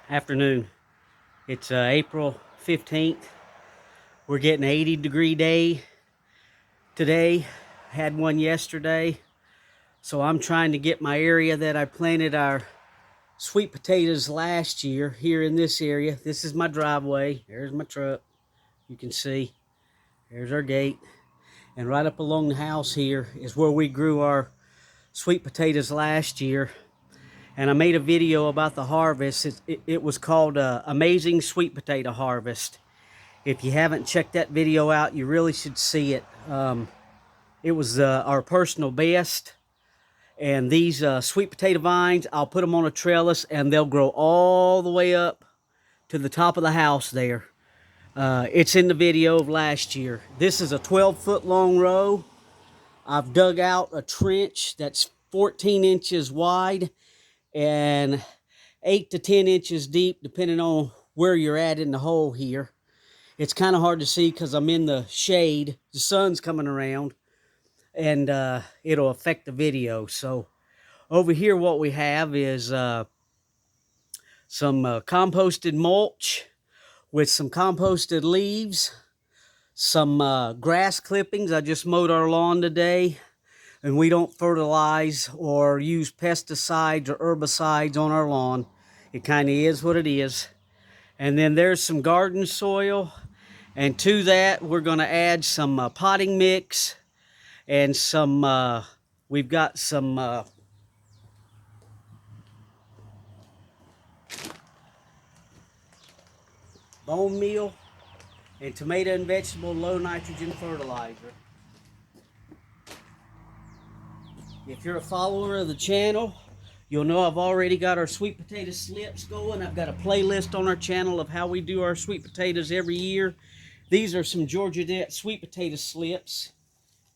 Afternoon. It's April 15th. We're getting an 80-degree day today. Had one yesterday. So I'm trying to get my area that I planted our sweet potatoes last year here in this area. This is my driveway. There's my truck. You can see. There's our gate. And right up along the house here is where we grew our sweet potatoes last year. And I made a video about the harvest. It was called Amazing Sweet Potato Harvest. If you haven't checked that video out, you really should see it. It was our personal best. And these sweet potato vines, I'll put them on a trellis and they'll grow all the way up to the top of the house there. It's in the video of last year. This is a 12-foot long row. I've dug out a trench that's 14 inches wide and 8 to 10 inches deep, depending on where you're at in the hole here. It's kind of hard to see because I'm in the shade. The sun's coming around, and it'll affect the video. So over here what we have is some composted mulch with some composted leaves, some grass clippings. I just mowed our lawn today, and we don't fertilize or use pesticides or herbicides on our lawn. It kind of is what it is. And then there's some garden soil. And to that, we're going to add some potting mix and some, we've got some bone meal and tomato and vegetable low nitrogen fertilizer. If you're a follower of the channel, you'll know I've already got our sweet potato slips going. I've got a playlist on our channel of how we do our sweet potatoes every year. These are some Georgia sweet potato slips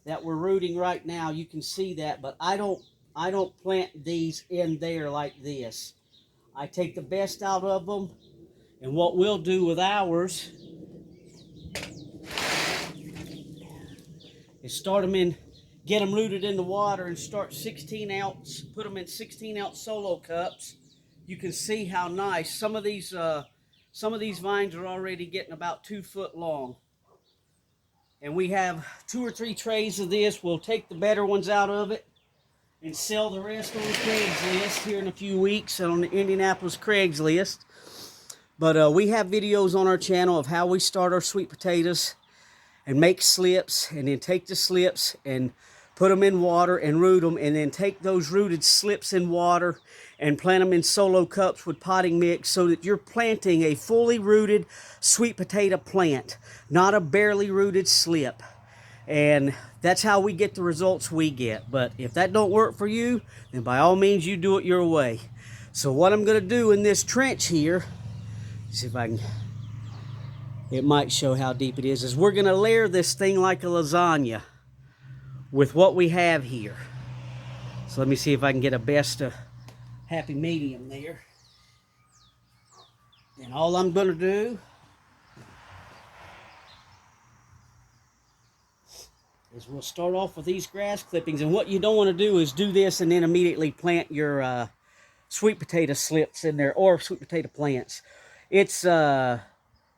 that we're rooting right now. You can see that, but I don't plant these in there like this. I take the best out of them, and what we'll do with ours is start them in, get them rooted in the water and start 16 ounce, put them in 16 ounce solo cups. You can see how nice some of these vines are already getting about 2 foot long. And we have 2 or 3 trays of this. We'll take the better ones out of it and sell the rest on the Craigslist here in a few weeks on the Indianapolis Craigslist. But we have videos on our channel of how we start our sweet potatoes and make slips, and then take the slips and put them in water and root them, and then take those rooted slips in water and plant them in solo cups with potting mix, so that you're planting a fully rooted sweet potato plant, not a barely rooted slip. And that's how we get the results we get. But if that don't work for you, then by all means you do it your way. So what I'm going to do in this trench here, see if I can, it might show how deep it is we're going to layer this thing like a lasagna with what we have here. So let me see if I can get a best happy medium there. And all I'm going to do is we'll start off with these grass clippings. And what you don't want to do is do this and then immediately plant your sweet potato slips in there, or sweet potato plants. It's the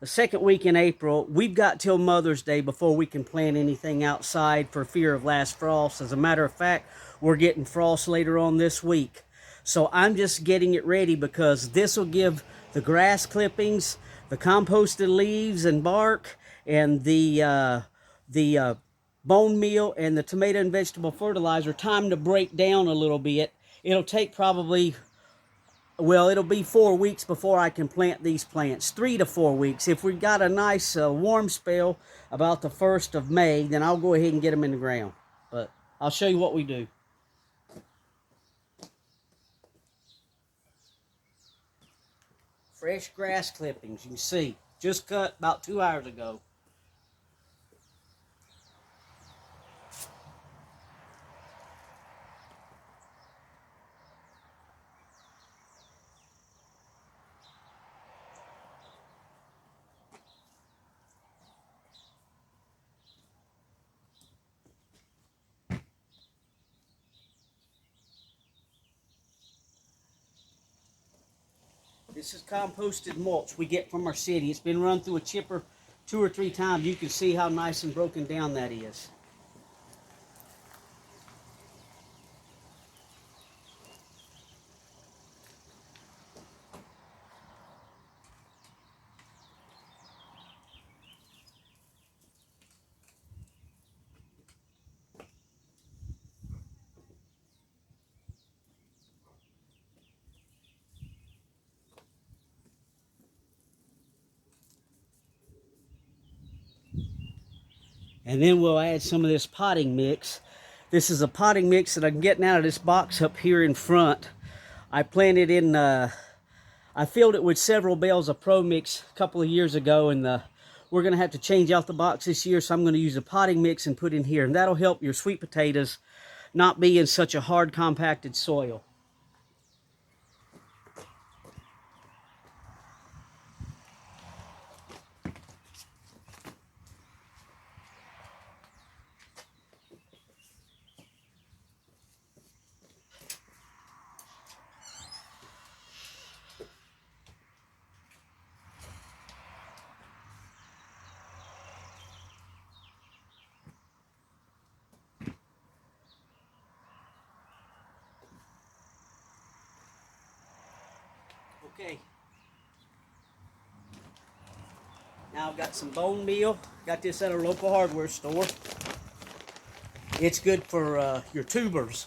second week in April. We've got till Mother's Day before we can plant anything outside for fear of last frost. As a matter of fact, we're getting frost later on this week. So I'm just getting it ready, because this will give the grass clippings, the composted leaves and bark, and the bone meal and the tomato and vegetable fertilizer time to break down a little bit. It'll take probably, well, it'll be 4 weeks before I can plant these plants. 3 to 4 weeks. If we got a nice warm spell about the 1st of May, then I'll go ahead and get them in the ground. But I'll show you what we do. Fresh grass clippings, you can see. Just cut about 2 hours ago. This is composted mulch we get from our city. It's been run through a chipper 2 or 3 times. You can see how nice and broken down that is. And then we'll add some of this potting mix. This is a potting mix that I'm getting out of this box up here in front. I planted in, I filled it with several bales of Pro Mix a couple of years ago, and we're going to have to change out the box this year, so I'm going to use a potting mix and put in here. And that'll help your sweet potatoes not be in such a hard, compacted soil. Okay. Now I've got some bone meal. Got this at our local hardware store. It's good for your tubers.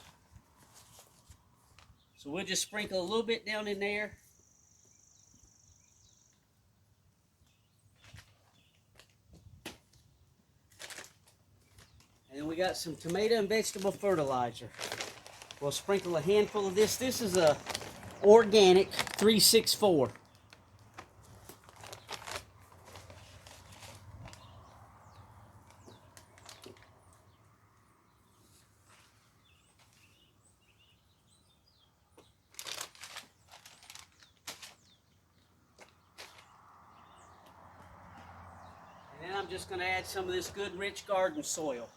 So we'll just sprinkle a little bit down in there. And then we got some tomato and vegetable fertilizer. We'll sprinkle a handful of this. This is a organic 364. And then I'm just going to add some of this good rich garden soil.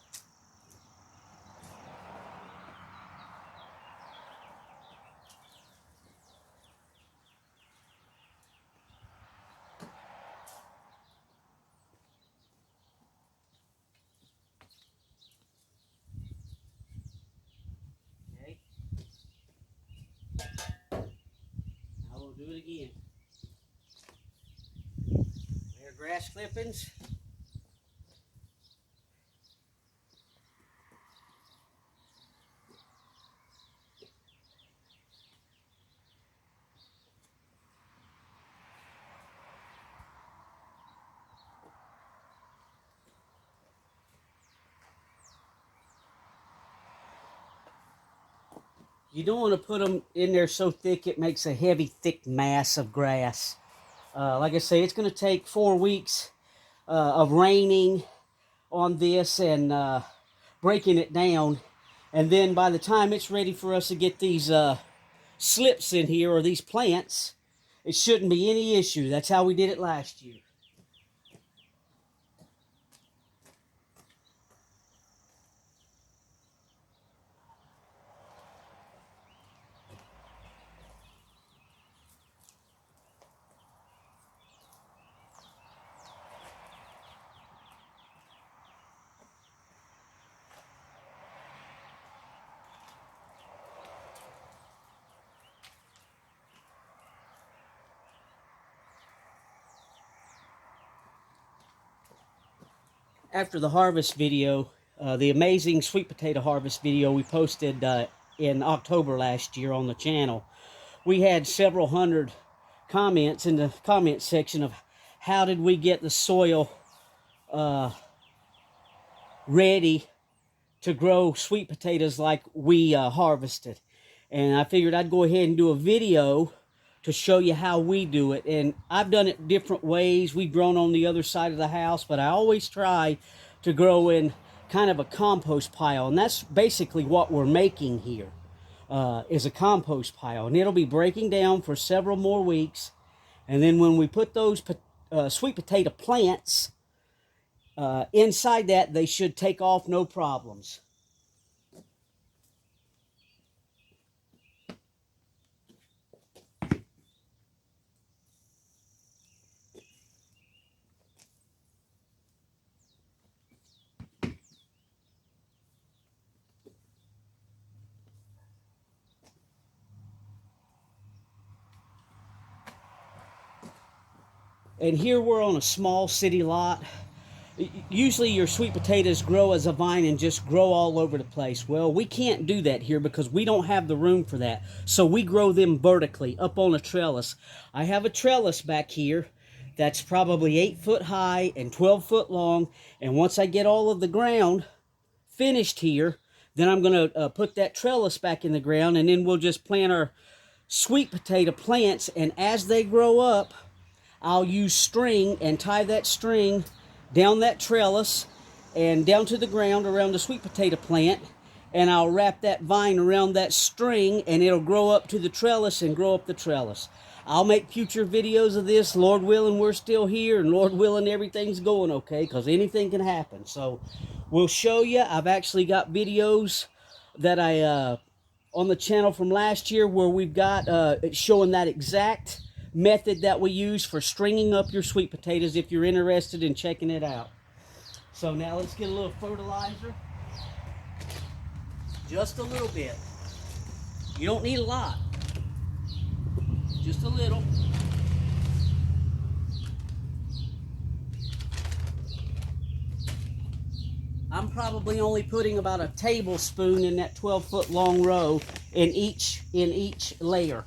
Okay. Now we'll do it again. There are grass clippings. You don't want to put them in there so thick it makes a heavy, thick mass of grass. Like I say, it's going to take 4 weeks of raining on this and breaking it down. And then by the time it's ready for us to get these slips in here, or these plants, it shouldn't be any issue. That's how we did it last year. After the harvest video, the amazing sweet potato harvest video we posted in October last year on the channel, we had several hundred comments in the comment section of how did we get the soil ready to grow sweet potatoes like we harvested. And I figured I'd go ahead and do a video to show you how we do it. And I've done it different ways. We've grown on the other side of the house, but I always try to grow in kind of a compost pile. And that's basically what we're making here, is a compost pile. And it'll be breaking down for several more weeks. And then when we put those sweet potato plants inside that, they should take off no problems. And here we're on a small city lot. Usually your sweet potatoes grow as a vine and just grow all over the place. Well, we can't do that here because we don't have the room for that. So we grow them vertically up on a trellis. I have a trellis back here that's probably 8 foot high and 12 foot long. And once I get all of the ground finished here, then I'm going to put that trellis back in the ground, and then we'll just plant our sweet potato plants. And as they grow up, I'll use string and tie that string down that trellis and down to the ground around the sweet potato plant, and I'll wrap that vine around that string, and it'll grow up to the trellis and grow up the trellis. I'll make future videos of this. Lord willing, we're still here, and Lord willing, everything's going okay, because anything can happen. So we'll show you. I've actually got videos that I on the channel from last year where we've got showing that exact method that we use for stringing up your sweet potatoes if you're interested in checking it out. So now let's get a little fertilizer. Just a little bit. You don't need a lot. Just a little. I'm probably only putting about a tablespoon in that 12-foot long row in each layer.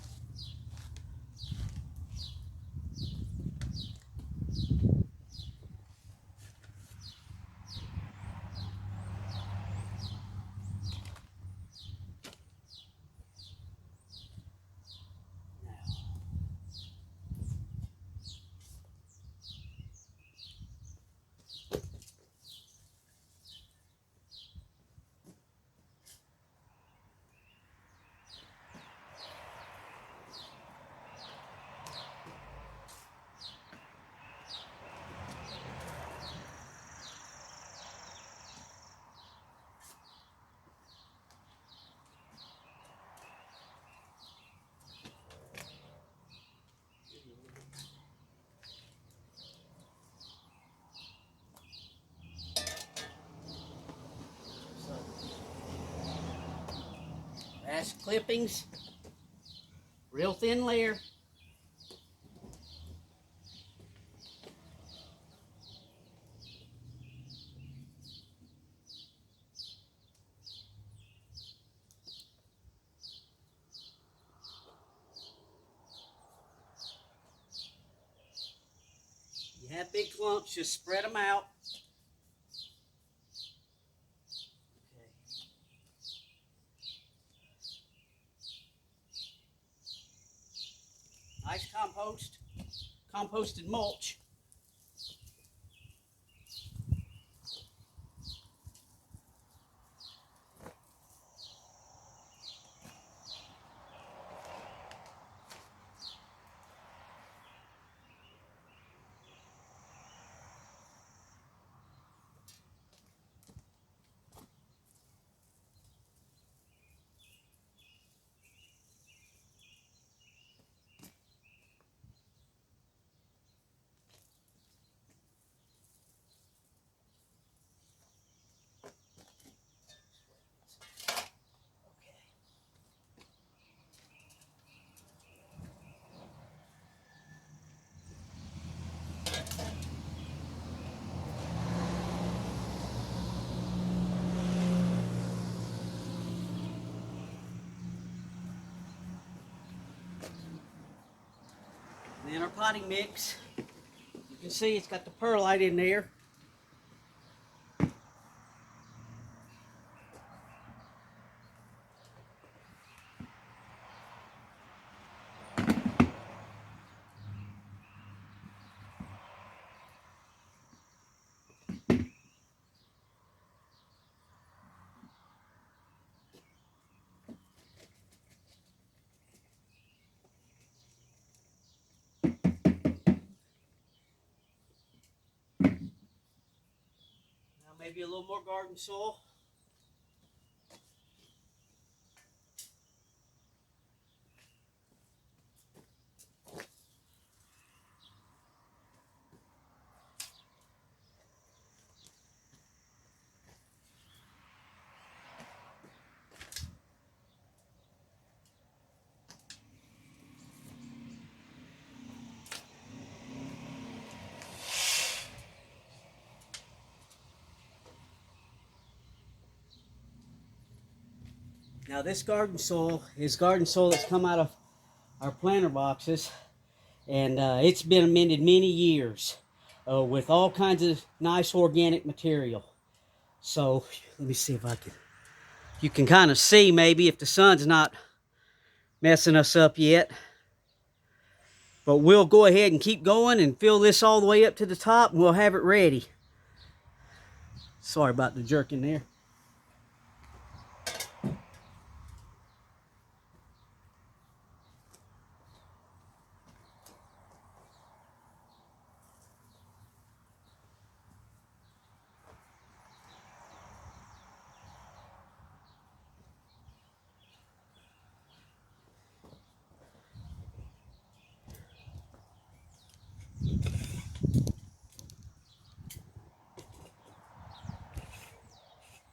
That's clippings, real thin layer. You have big clumps, just spread them out. Okay. Nice composted mulch. And then our potting mix. You can see it's got the perlite in there. Now maybe a little more garden soil. Now this garden soil is garden soil that's come out of our planter boxes, and it's been amended many years with all kinds of nice organic material. So let me see if I can, you can kind of see maybe if the sun's not messing us up yet. But we'll go ahead and keep going and fill this all the way up to the top, and we'll have it ready. Sorry about the jerking there.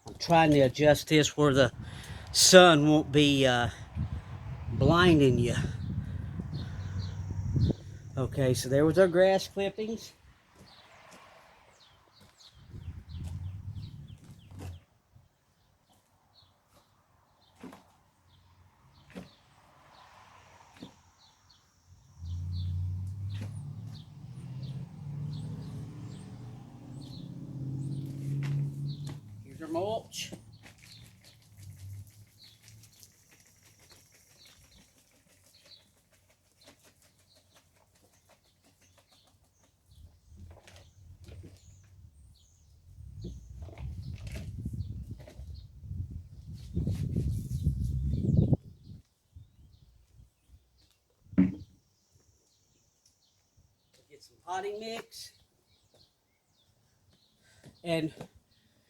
I'm trying to adjust this where the sun won't be blinding you. Okay, so there was our grass clippings. Here's our mulch. Get some potting mix. And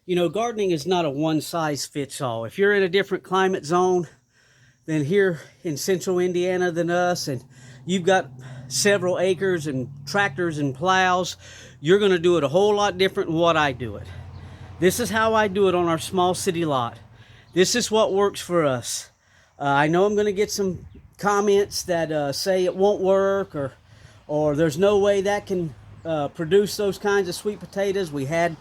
you know, gardening is not a one-size-fits-all. If you're in a different climate zone than here in central Indiana than us, and you've got several acres and tractors and plows, you're going to do it a whole lot different than what I do it. This is how I do it on our small city lot. This is what works for us. I know I'm going to get some comments that say it won't work, or there's no way that can produce those kinds of sweet potatoes. We had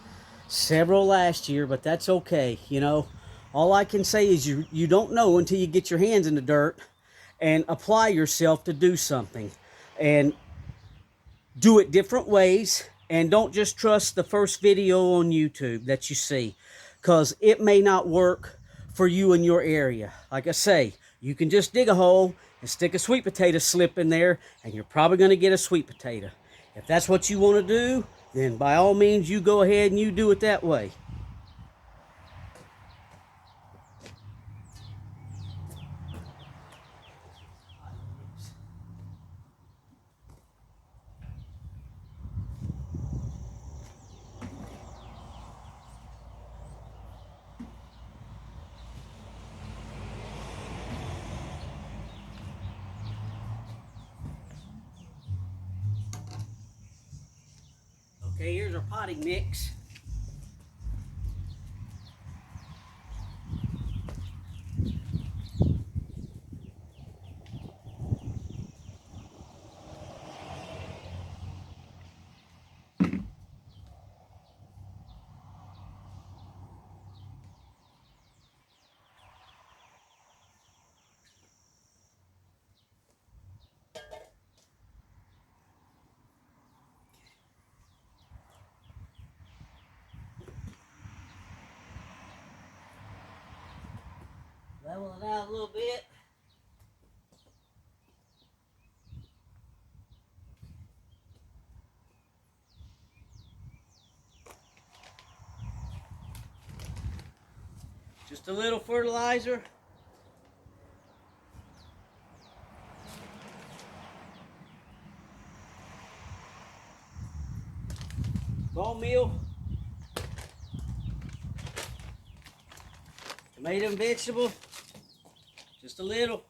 several last year, but that's okay. You know, all I can say is you don't know until you get your hands in the dirt and apply yourself to do something, and do it different ways. And don't just trust the first video on YouTube that you see, because it may not work for you in your area. Like I say, you can just dig a hole and stick a sweet potato slip in there, and you're probably going to get a sweet potato. If that's what you want to do, then by all means you go ahead and you do it that way. Okay, here's our potting mix. Level it out a little bit. Just a little fertilizer. Bone meal. Tomato and vegetable. Just a little.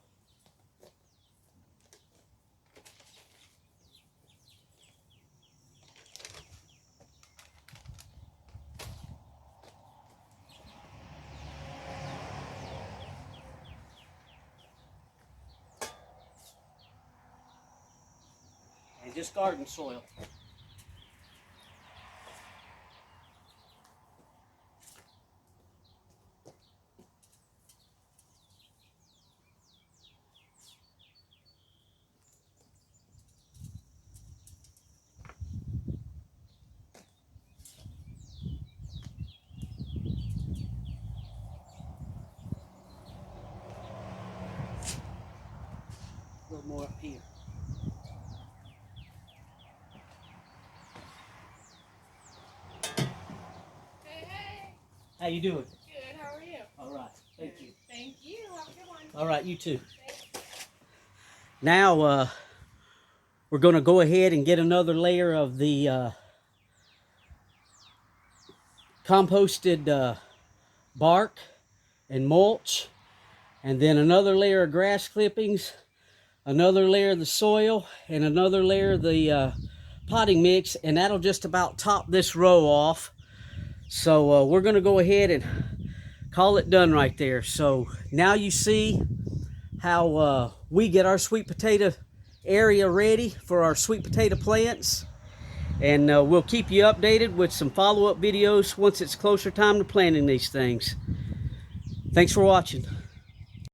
And just garden soil. more up here. Hey, hey. How you doing? Good. How are you? All right. Thank you. Thank you. Have a good one. All right, you too. Thanks. Now we're going to go ahead and get another layer of the composted bark and mulch, and then another layer of grass clippings, another layer of the soil, and another layer of the potting mix, and that'll just about top this row off. So we're going to go ahead and call it done right there. So now you see how we get our sweet potato area ready for our sweet potato plants, and we'll keep you updated with some follow-up videos once it's closer time to planting these things. Thanks for watching.